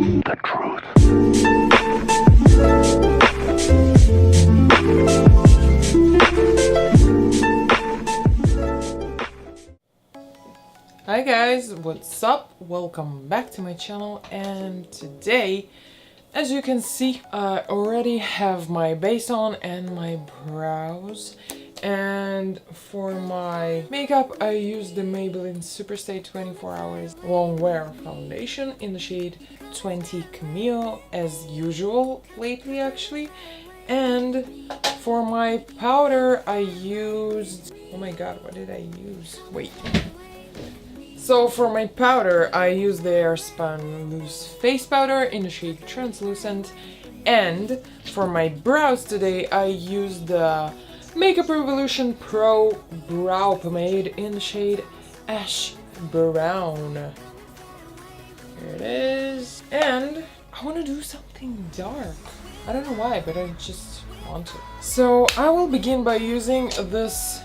The truth. Hi guys, what's up? Welcome back to my channel, and today, as you can see, I already have my base on and my brows. And for my makeup, I use the Maybelline Superstay 24 Hours Longwear foundation in the shade 20 Cameo, as usual lately actually. And for my powder, I used... oh my god, what did I use? Wait. So for my powder, I used the AIRSPUN loose face powder in the shade Translucent. And for my brows today, I used the Makeup Revolution Pro Brow Pomade in the shade Ash Brown. Here it is. And I want to do something dark. I don't know why, but I just want to. So I will begin by using this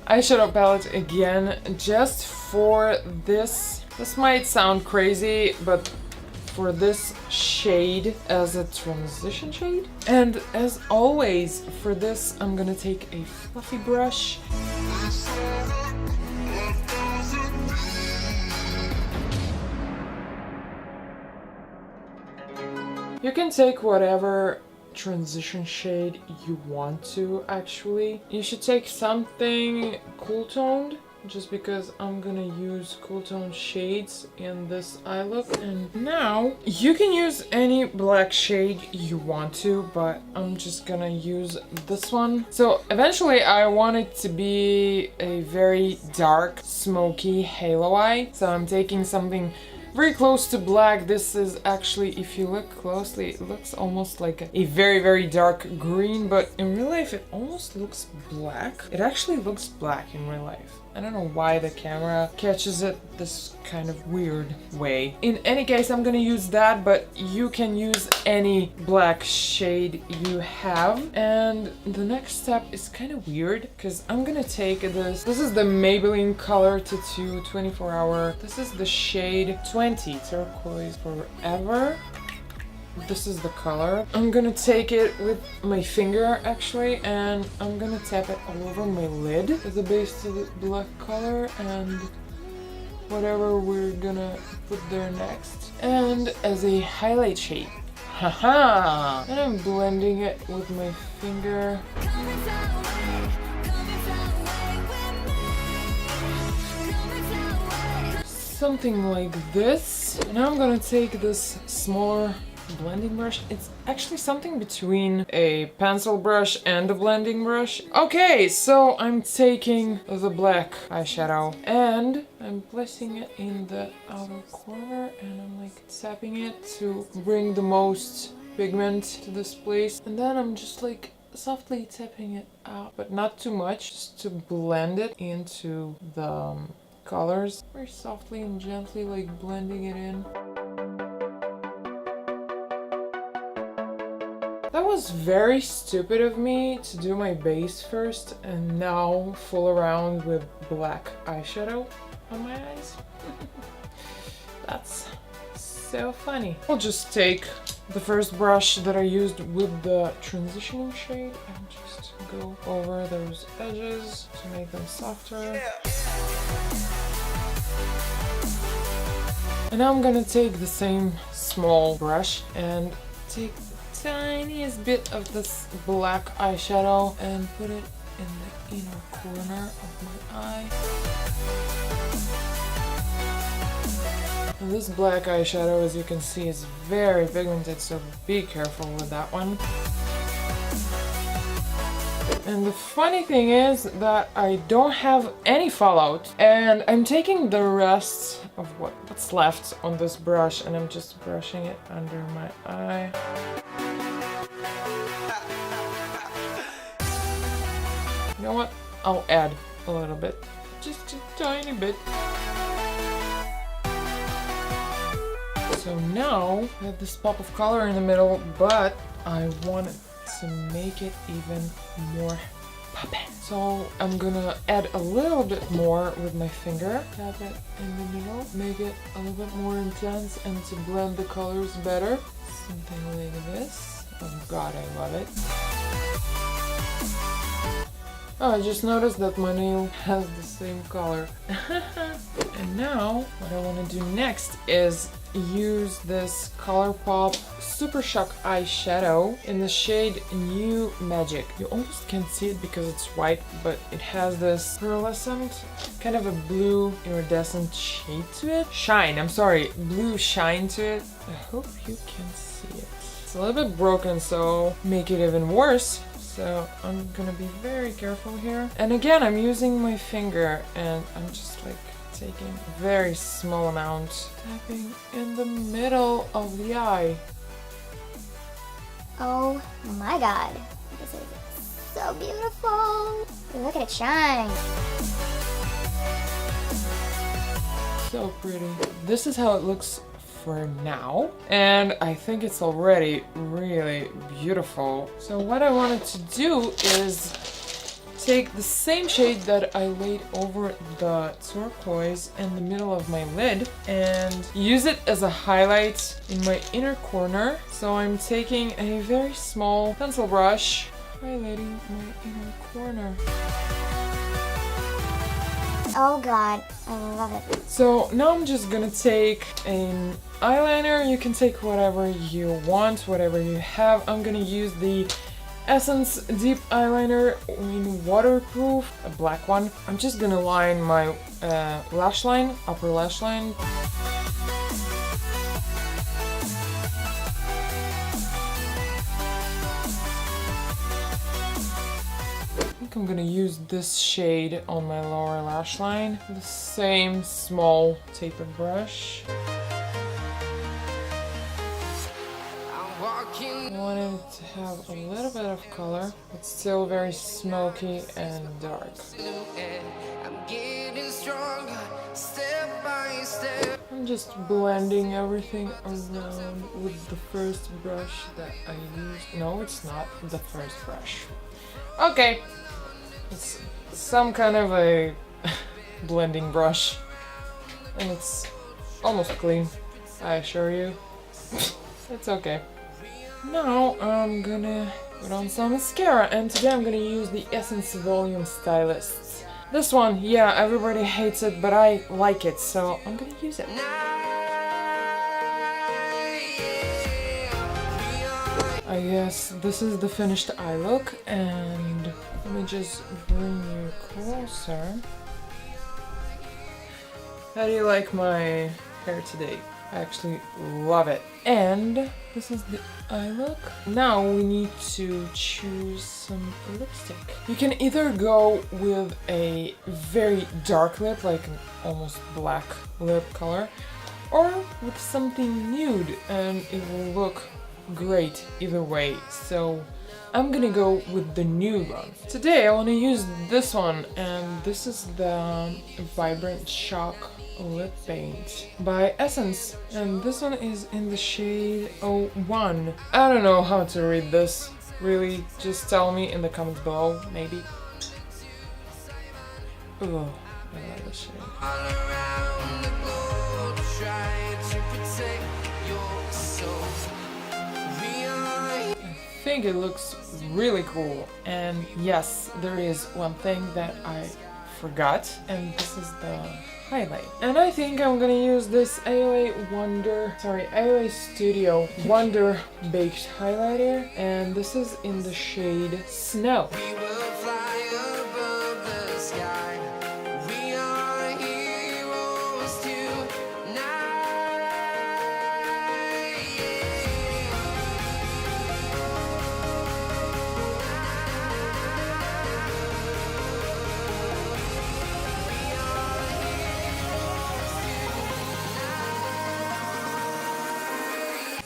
eyeshadow palette again, just for this. This might sound crazy, but for this shade as a transition shade. And as always, for this, I'm gonna take a fluffy brush. You can take whatever transition shade you want to, actually. You should take something cool toned, just because I'm gonna use cool tone shades in this eye look. And now you can use any black shade you want to, but I'm just gonna use this one. So eventually I want it to be a very dark, smoky halo eye. So I'm taking something very close to black. This is actually, if you look closely, it looks almost like a very, very dark green, but in real life it almost looks black. It actually looks black in real life. I don't know why the camera catches it this kind of weird way. In any case, I'm gonna use that, but you can use any black shade you have. And the next step is kind of weird, because I'm gonna take this. This is the Maybelline Color Tattoo 24 Hour. This is the shade 20 Turquoise Forever. This is the color. I'm gonna take it with my finger actually, and I'm gonna tap it all over my lid as a base to the black color and whatever we're gonna put there next. And as a highlight shade. Haha! And I'm blending it with my finger. Something like this. And I'm gonna take this smaller blending brush. It's actually something between a pencil brush and a blending brush. Okay, so I'm taking the black eyeshadow and I'm placing it in the outer corner, and I'm like tapping it to bring the most pigment to this place. And then I'm just like softly tapping it out, but not too much, just to blend it into the colors. Very softly and gently, like blending it in. That was very stupid of me to do my base first and now fool around with black eyeshadow on my eyes. That's so funny. I'll just take the first brush that I used with the transitioning shade and just go over those edges to make them softer. And now I'm gonna take the same small brush and take tiniest bit of this black eyeshadow and put it in the inner corner of my eye. And this black eyeshadow, as you can see, is very pigmented, so be careful with that one. And the funny thing is that I don't have any fallout, and I'm taking the rest of what's left on this brush and I'm just brushing it under my eye. You know what? I'll add a little bit. Just a tiny bit. So now I have this pop of color in the middle, but I want to make it even more pop it. So I'm gonna add a little bit more with my finger. Tap it in the middle, make it a little bit more intense and to blend the colors better. Something like this. Oh god, I love it. Oh, I just noticed that my nail has the same color. And now, what I want to do next is use this ColourPop Super Shock eyeshadow in the shade New Magic. You almost can't see it because it's white, but it has this pearlescent, kind of a blue iridescent shade to it. Shine, I'm sorry, blue shine to it. I hope you can see it. It's a little bit broken, so make it even worse. So I'm gonna be very careful here. And again, I'm using my finger and I'm just like taking a very small amount, tapping in the middle of the eye. Oh my god, this is so beautiful. Look at it shine. So pretty. This is how it looks for now, and I think it's already really beautiful. So what I wanted to do is take the same shade that I laid over the turquoise in the middle of my lid and use it as a highlight in my inner corner. So I'm taking a very small pencil brush, highlighting my inner corner. Oh god, I love it. So now I'm just gonna take an eyeliner. You can take whatever you want, whatever you have. I'm gonna use the Essence Deep Eyeliner in Waterproof, a black one. I'm just gonna line my lash line, upper lash line. I'm gonna use this shade on my lower lash line. The same small tapered brush. I wanted it to have a little bit of color, but still very smoky and dark. I'm just blending everything around with the first brush that I used. No, it's not the first brush. Okay. It's some kind of a blending brush, and it's almost clean, I assure you. It's okay. Now I'm gonna put on some mascara, and today I'm gonna use the Essence Volume Stylist. This one, yeah, everybody hates it, but I like it, so I'm gonna use it. I guess this is the finished eye look, and let me just bring you closer. How do you like my hair today? I actually love it. And this is the eye look. Now we need to choose some lipstick. You can either go with a very dark lip, like an almost black lip color, or with something nude, and it will look great either way. So I'm gonna go with the nude one. Today I want to use this one, and this is the Vibrant Shock Lip Paint by Essence, and this one is in the shade 01. I don't know how to read this, really, just tell me in the comments below, maybe. Oh, I love this shade. I think it looks really cool, and yes, there is one thing that I forgot, and this is the highlight. And I think I'm gonna use this AOA Studio Wonder Baked Highlighter, and this is in the shade Snow.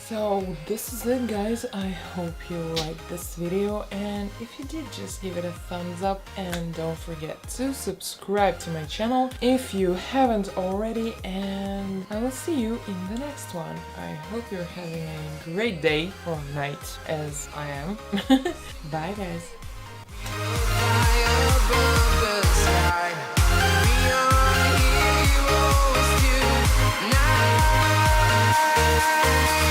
So this is it, guys. I hope you liked this video, and if you did, just give it a thumbs up, and don't forget to subscribe to my channel if you haven't already, and I will see you in the next one. I hope you're having a great day or night, as I am. Bye, guys. Bye.